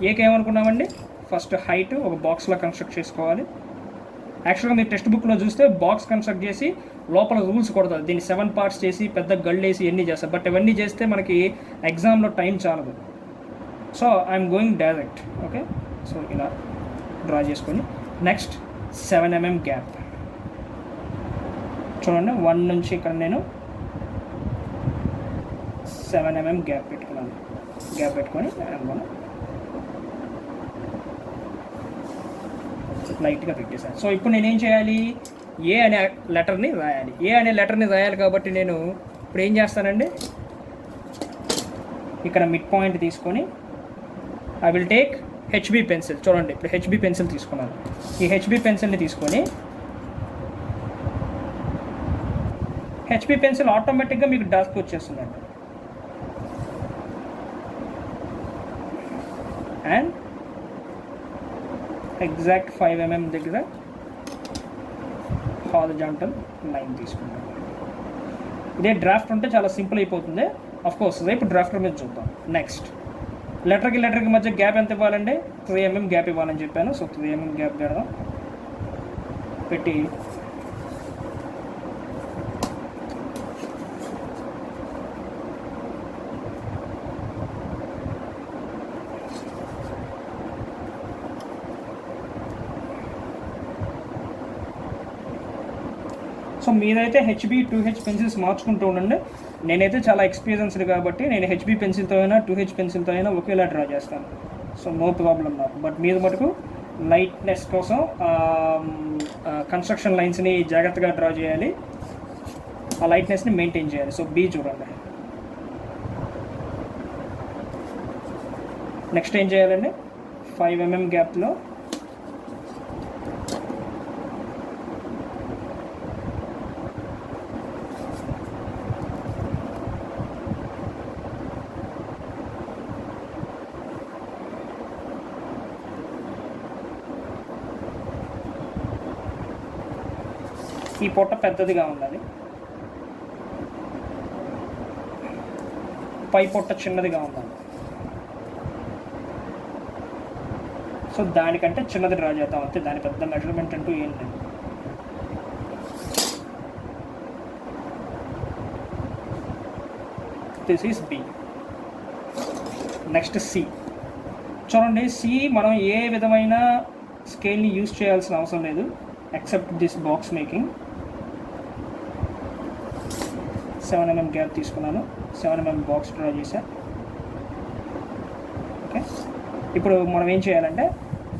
ఏకి ఏమనుకున్నామండి, ఫస్ట్ హైట్ ఒక బాక్స్లో కన్స్ట్రక్ట్ చేసుకోవాలి. యాక్చువల్గా మీరు టెక్స్ట్ బుక్లో చూస్తే బాక్స్ కన్స్ట్రక్ట్ చేసి లోపల రూల్స్ కొడతారు, దీన్ని 7 parts చేసి పెద్ద గళ్ళు వేసి ఎన్ని చేస్తారు. బట్ ఇవన్నీ చేస్తే మనకి ఎగ్జామ్లో టైం చాలదు. So I'm going direct. Okay, so ఇలా డ్రా చేసుకొని నెక్స్ట్ 7 mm గ్యాప్ చూడండి, 1 నుంచి ఇక్కడ నేను 7 mm గ్యాప్ పెట్టుకున్నాను. గ్యాప్ పెట్టుకొని లైట్గా పెట్టేశాను. సో ఇప్పుడు నేనేం చేయాలి, ఏ అనే లెటర్ని రాయాలి. ఏ అనే లెటర్ని రాయాలి కాబట్టి నేను ఇప్పుడు ఏం చేస్తానండి, ఇక్కడ మిడ్ పాయింట్ తీసుకొని I will take HB pencil. చూడండి ఇప్పుడు హెచ్బి పెన్సిల్ తీసుకున్నాను. ఈ హెచ్బి పెన్సిల్ని తీసుకొని హెచ్బి పెన్సిల్ ఆటోమేటిక్గా మీకు డార్క్ వచ్చేస్తుందండి. అండ్ ఎగ్జాక్ట్ 5 mm దగ్గర హారిజాంటల్ లైన్ తీసుకుంటాం. ఇదే డ్రాఫ్ట్ ఉంటే చాలా సింపుల్ అయిపోతుంది. అఫ్కోర్స్ రేపు డ్రాఫ్టర్ మీద చూద్దాం. నెక్స్ట్ లెటర్కి మధ్య గ్యాప్ ఎంత ఇవ్వాలండి, 3 mm గ్యాప్ ఇవ్వాలని చెప్పాను. సో 3 mm గ్యాప్ పెడదాం. పెట్టి సో మీరైతే హెచ్బి 2H పెన్సిల్స్ మార్చుకుంటూ ఉండండి. నేనైతే చాలా ఎక్స్పీరియన్స్డ్ కాబట్టి నేను హెచ్బి పెన్సిల్తో అయినా 2H పెన్సిల్తో అయినా ఒకేలా డ్రా చేస్తాను. సో నో ప్రాబ్లం నాకు. బట్ మీరు మటుకు లైట్నెస్ కోసం కన్స్ట్రక్షన్ లైన్స్ని జాగ్రత్తగా డ్రా చేయాలి, ఆ లైట్నెస్ని మెయింటైన్ చేయాలి. సో బి చూడండి. నెక్స్ట్ ఏం చేయాలండి, 5 mm గ్యాప్లో ఈ పొట్ట పెద్దదిగా ఉండాలి, పై పొట్ట చిన్నదిగా ఉండాలి. సో దానికంటే చిన్నది డ్రా చేద్దాం అంతే, దాని పెద్ద మెజర్మెంట్ అంటూ ఏం లేదు. This is B. Next C చూడండి. సి మనం ఏ విధమైన స్కేల్ని యూజ్ చేయాల్సిన అవసరం లేదు except this box making. 7 mm gap తీసుకున్నాను, 7 mm బాక్స్ డ్రా చేశాను. ఓకే, ఇప్పుడు మనం ఏం చేయాలంటే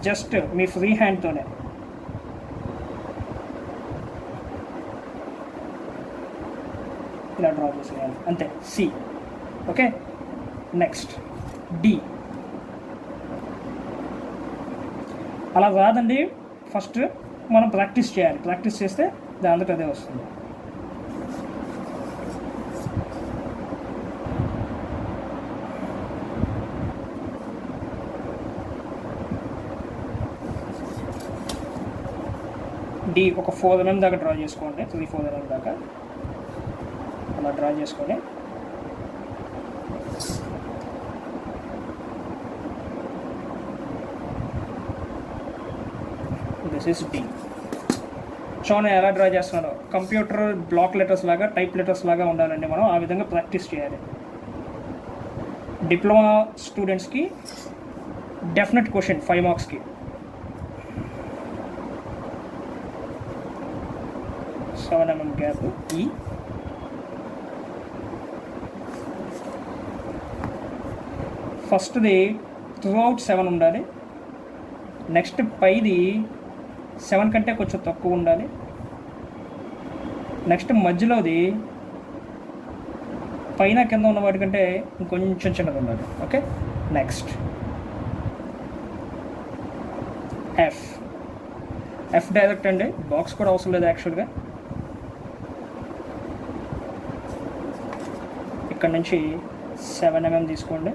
జస్ట్ మీ ఫ్రీ హ్యాండ్తోనే ఇలా డ్రా చేసేయాలి అంతే. సి. Okay, next D. అలా రాదండి, ఫస్ట్ మనం ప్రాక్టీస్ చేయాలి. ప్రాక్టీస్ చేస్తే దాంతో అదే వస్తుంది. డి ఒక 4 mm దాకా డ్రా చేసుకోండి, 3-4 mm దాకా అలా డ్రా చేసుకొని దిస్ ఈస్ డి. చూడండి ఎలా డ్రా చేస్తున్నారో, కంప్యూటర్ బ్లాక్ లెటర్స్ లాగా, టైప్ లెటర్స్ లాగా ఉండాలండి. మనం ఆ విధంగా ప్రాక్టీస్ చేయాలి. డిప్లొమా స్టూడెంట్స్కి డెఫినెట్ క్వశ్చన్ 5 marksకి. గ్యాప్ ఈ ఫస్ట్ది త్రూ అవుట్ 7 ఉండాలి. నెక్స్ట్ పైది 7 కంటే కొంచెం తక్కువ ఉండాలి. నెక్స్ట్ మధ్యలోది పైన కింద ఉన్న వాటికంటే ఇంకొంచెం చిన్నది ఉండాలి. ఓకే, నెక్స్ట్ ఎఫ్ డైరెక్ట్ అండి, బాక్స్ కూడా అవసరం లేదు యాక్చువల్గా. ఇక్కడ నుంచి 7 mm తీసుకోండి.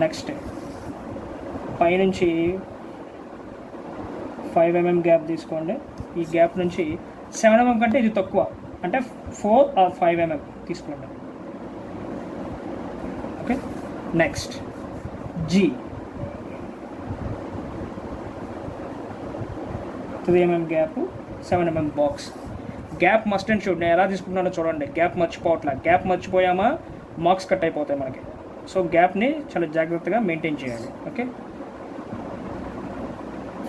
నెక్స్ట్ పైనుంచి 5 mm గ్యాప్ తీసుకోండి. ఈ గ్యాప్ నుంచి 7 mm కంటే ఇది తక్కువ, అంటే 4 or 5 mm తీసుకోండి. Okay, next G 3 mm gap, 7 mm box. Gap must and should. నేను ఎలా తీసుకుంటున్నానో చూడండి, గ్యాప్ మర్చిపోవట్లా. గ్యాప్ మర్చిపోయామా మార్క్స్ కట్ అయిపోతాయి మనకి. సో గ్యాప్ని చాలా జాగ్రత్తగా మెయింటైన్ చేయాలి. ఓకే,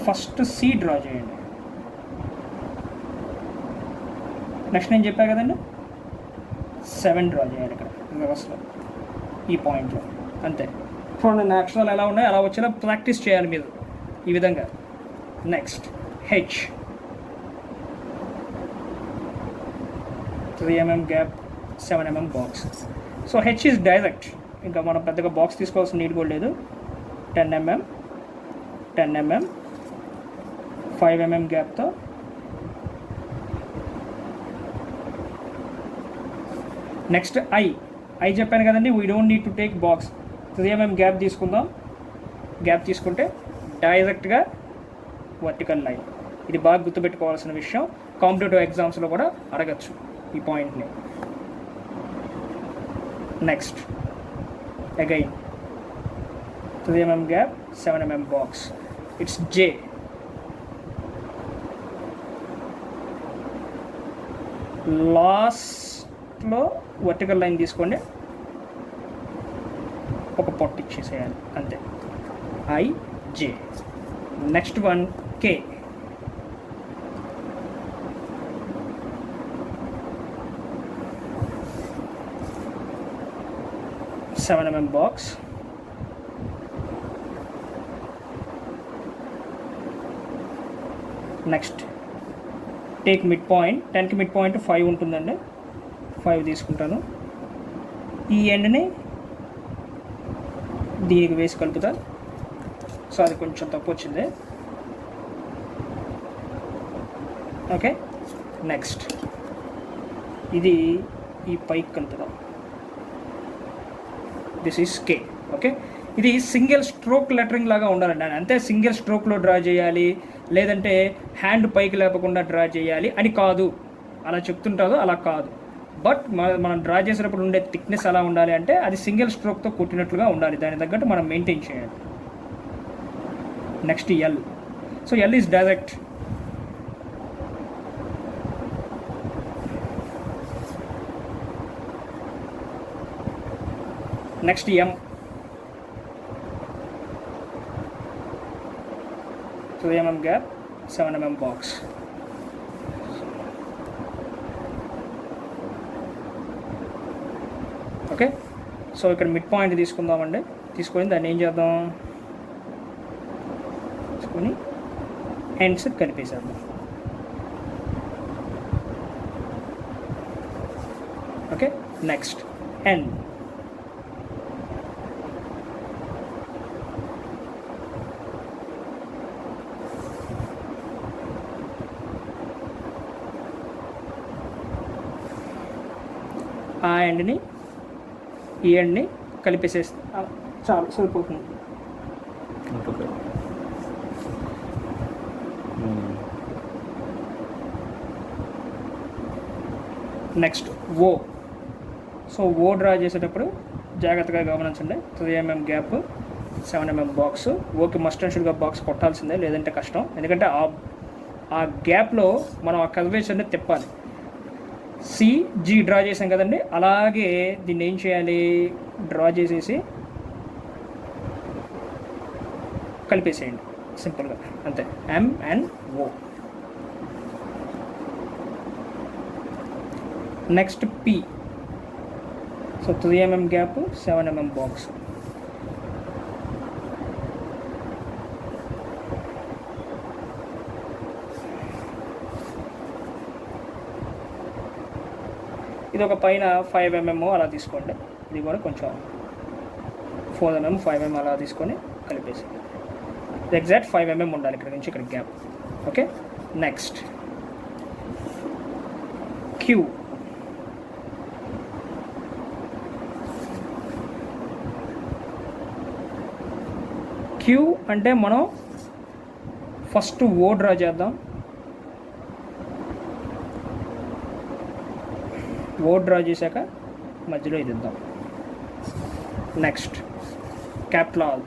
ఫస్ట్ సి డ్రా చేయండి. నెక్స్ట్ నేను చెప్పా కదండి 7 డ్రా చేయాలి ఇక్కడ రివర్స్లో ఈ పాయింట్లో. అంతే. చూడండి నా అక్షరాలు ఎలా ఉన్నాయో అలా వచ్చేలా ప్రాక్టీస్ చేయాలి మీరు ఈ విధంగా. Next H 3 mm gap, 7 mm box. So H is direct, ఇంకా మనం పెద్దగా బాక్స్ తీసుకోవాల్సిన నీడ్ కూడా లేదు. 10 mm 10 mm 5 mm గ్యాప్తో next I చెప్పాను కదండి, we don't need to take box. 3 mm gap తీసుకుందాం. గ్యాప్ తీసుకుంటే డైరెక్ట్గా వర్టికల్ లైన్. ఇది బాగా గుర్తుపెట్టుకోవాల్సిన విషయం, కాంపిటేటివ్ ఎగ్జామ్స్లో కూడా అడగచ్చు ఈ పాయింట్ని. Next again 3 mm gap, 7 mm box. It's J. లాస్ట్లో వర్టికల్ లైన్ తీసుకోండి, ఒక పొట్టు ఇచ్చేసేయాలి అంతే. I J. Next one K. Seven mm box. Next take mid point. 10కి మిడ్ పాయింట్ 5 ఉంటుందండి, 5 తీసుకుంటాను. ఈ ఎండ్ని దీనికి వేసి కలుపుతా. సో అది కొంచెం తప్పు వచ్చింది. ఓకే, నెక్స్ట్ ఇది ఈ పైకి కలుపుదాం. This is K. ఓకే, ఇది సింగిల్ స్ట్రోక్ లెటరింగ్ లాగా ఉండాలండి. అంతే, సింగిల్ స్ట్రోక్లో డ్రా చేయాలి, లేదంటే హ్యాండ్ పైకి లేపకుండా డ్రా చేయాలి అని కాదు. అలా చెప్తుంటారు, అలా కాదు. బట్ మనం డ్రా చేసేటప్పుడు ఉండే థిక్నెస్ ఎలా ఉండాలి అంటే అది సింగిల్ స్ట్రోక్తో కొట్టినట్లుగా ఉండాలి. దాని తగ్గట్టు మనం మెయింటైన్ చేయాలి. Next L. So L is direct. Next M. 3 mm gap, 7 mm box. Okay, so ఇక్కడ మిడ్ పాయింట్ తీసుకుందామండి. తీసుకొని దాన్ని ఏం చేద్దాం, తీసుకొని ఎండ్స్ కలిపేసేద్దాం. Okay, next N. ఆ ఎండ్ని ఈ ఎండ్ని కలిపేసేస్తే చాలు, సరిపోతుంది. Next O. So O draw చేసేటప్పుడు జాగ్రత్తగా గమనించండి. 3 mm gap, 7 mm box. Okay must and షుడ్గా బాక్స్ కొట్టాల్సిందే, లేదంటే కష్టం. ఎందుకంటే ఆ గ్యాప్లో మనం ఆ కర్వేచర్ని తిప్పాలి. సి జీ డ్రా చేసాం కదండి, అలాగే దీన్ని ఏం చేయాలి, డ్రా చేసేసి కలిపేసేయండి సింపుల్గా, అంతే. M and O. Next P. So 3 mm gap, 7 mm box. ఇది ఒక పైన 5 mm అలా తీసుకోండి. ఇది కూడా కొంచెం 4 mm 5 mm అలా తీసుకొని కలిపేసి ఎగ్జాక్ట్ 5 mm ఉండాలి ఇక్కడ నుంచి ఇక్కడ gap. Okay, next Q. Q అంటే మనం ఫస్ట్ ఓ డ్రా చేద్దాం. ఓ డ్రా చేశాక మధ్యలో ఇది ఇద్దాం. Next capital all.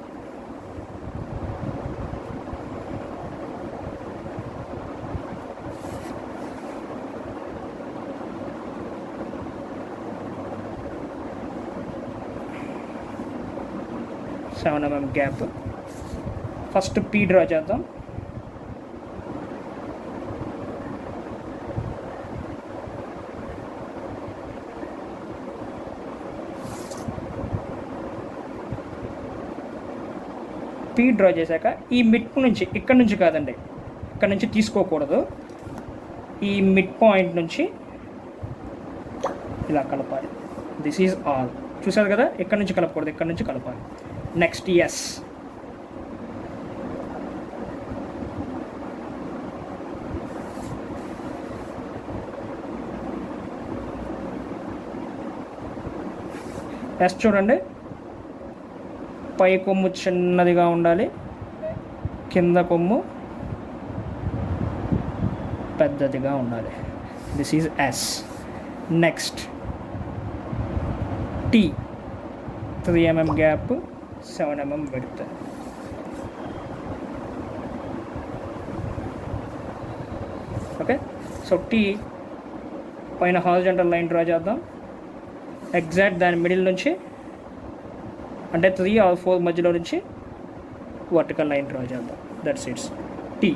Seven mm gap. First P draw చేద్దాం. పీ డ్రా చేశాక ఈ మిడ్ నుంచి ఇక్కడ నుంచి కాదండి, ఇక్కడ నుంచి తీసుకోకూడదు, ఈ మిడ్ పాయింట్ నుంచి ఇలా కలపాలి. This is all. చూసారు కదా, ఇక్కడ నుంచి కలపకూడదు, ఇక్కడ నుంచి కలపాలి. Next yes. ఎస్ చూడండి, పై కొమ్ము చిన్నదిగా ఉండాలి, కింద కొమ్ము పెద్దదిగా ఉండాలి. This is S. Next T. 3 mm gap, 7 mm width. Okay, so T పైన హారిజాంటల్ లైన్ డ్రా చేద్దాం. ఎగ్జాక్ట్ దాని మిడిల్ నుంచి అంటే 3 or 4 మధ్యలో నుంచి వర్టికల్ లైన్ డ్రా చేద్దాం. That's it's T.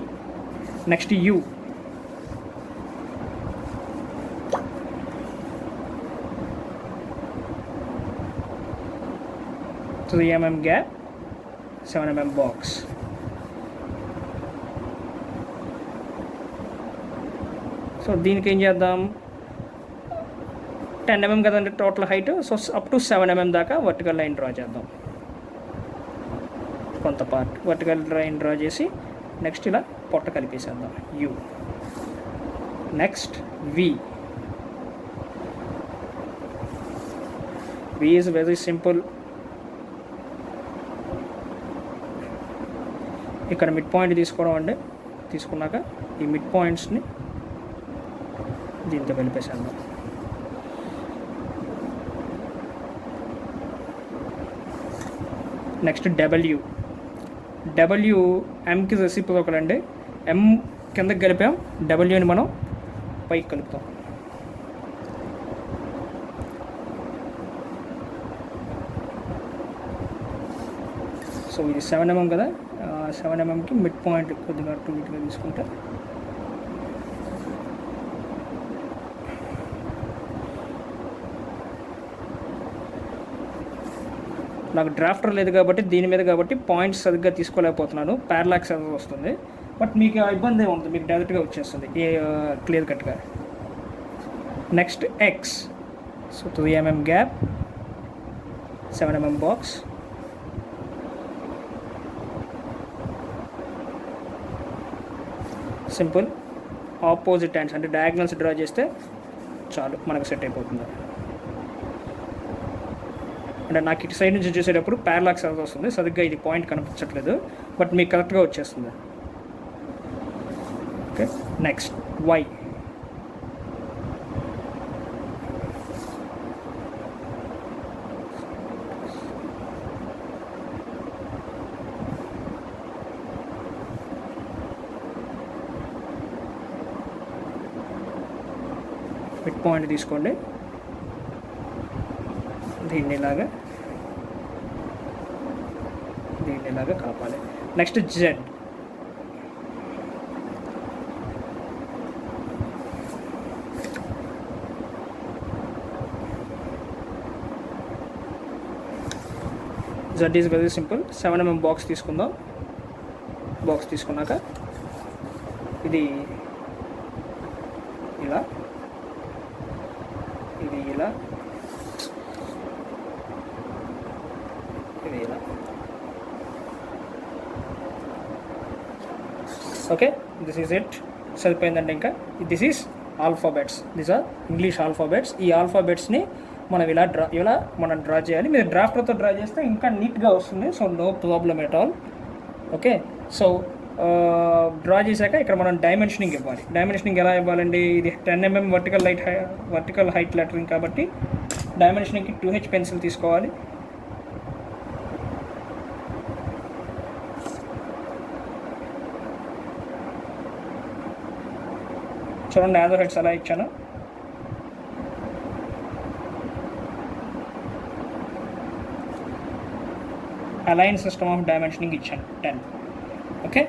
Next U. Three mm gap, 7 mm box. So దీనికి ఏం చేద్దాం, 10 mm కదండి total height. So up to 7 mm దాకా వర్టికల్ లైన్ డ్రా చేద్దాం. కొంత పార్ట్ వర్టికల్ లైన్ డ్రా చేసి నెక్స్ట్ ఇలా పొట్ట కలిపేసేద్దాం. U. Next V. V is very simple. ఇక్కడ మిడ్ పాయింట్ తీసుకోవడం అండి. తీసుకున్నాక ఈ మిడ్ పాయింట్స్ని దీంతో కలిపేసేద్దాం. Next W. డబ్ల్యూ ఎంకి రెసిప్రోకల్ అండి. ఎం కిందకి కలిపాం, డబ్ల్యూని మనం పైకి కలుపుతాం. సో ఇది 7 mm కదా, 7 mmకి మిడ్ పాయింట్ కొద్దిగా అటు ఇటుగా తీసుకుంటే నాకు డ్రాఫ్టర్ లేదు కాబట్టి దీని మీద కాబట్టి పాయింట్స్ సరిగ్గా తీసుకోలేకపోతున్నాను, ప్యారలాక్స్ అది వస్తుంది. బట్ మీకు ఇబ్బంది ఉంటుంది, మీకు డైరెక్ట్గా వచ్చేస్తుంది క్లియర్ కట్గా. Next X. So 3 mm gap, 7 mm box. Simple. Opposite hands అంటే డయాగ్నల్స్ డ్రా చేస్తే చాలు, మనకు సెట్ అయిపోతుంది. అంటే నాకు ఇటు సైడ్ నుంచి చూసేటప్పుడు ప్యారలాక్స్ అది వస్తుంది, సరిగ్గా ఇది పాయింట్ కనిపించట్లేదు, బట్ మీకు కరెక్ట్గా వచ్చేస్తుంది. Okay, next Y. Mid point తీసుకోండి, దీన్ని ఇలాగా కలపాలి. Next Z. Z is very simple. 7 mm box తీసుకుందాం. బాక్స్ తీసుకున్నాక ఇది ఇలా ఇది ఇలా, ఇది ఇలా. Okay, this is it. సరిపోయిందండి. ఇంకా this is alphabets, these are English alphabets. ఈ ఆల్ఫాబెట్స్ని మనం ఇలా మనం డ్రా చేయాలి. మీరు డ్రాఫ్టర్తో డ్రా చేస్తే ఇంకా నీట్గా వస్తుంది. So no problem at all. Okay, so draw చేశాక ఇక్కడ మనం డైమెన్షనింగ్ ఇవ్వాలి. డైమెన్షనింగ్ ఎలా ఇవ్వాలండి? ఇది 10 mm వర్టికల్ హైట్ లెటరింగ్ కాబట్టి డైమెన్షనింగ్కి 2H పెన్సిల్ తీసుకోవాలి. చూడండి యాదో హెడ్స్ ఎలా ఇచ్చాను. అలైన్ సిస్టమ్ ఆఫ్ డైమెన్షనింగ్ ఇచ్చాను 10. Okay,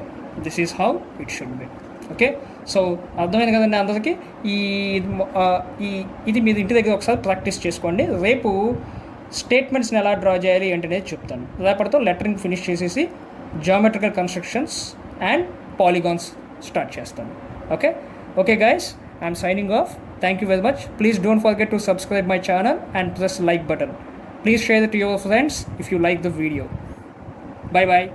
this is how it should be. Okay, so అర్థమైంది కదండి అందరికీ. ఇది మీరు ఇంటి దగ్గర ఒకసారి ప్రాక్టీస్ చేసుకోండి. రేపు స్టేట్మెంట్స్ని ఎలా డ్రా చేయాలి ఏంటనేది చెప్తాను. రేపటితో లెటరింగ్ ఫినిష్ చేసేసి geometrical constructions and polygons start చేస్తాను. Okay, okay guys, I'm signing off. Thank you very much. Please don't forget to subscribe my channel and press like button. Please share it to your friends if you like the video. Bye bye.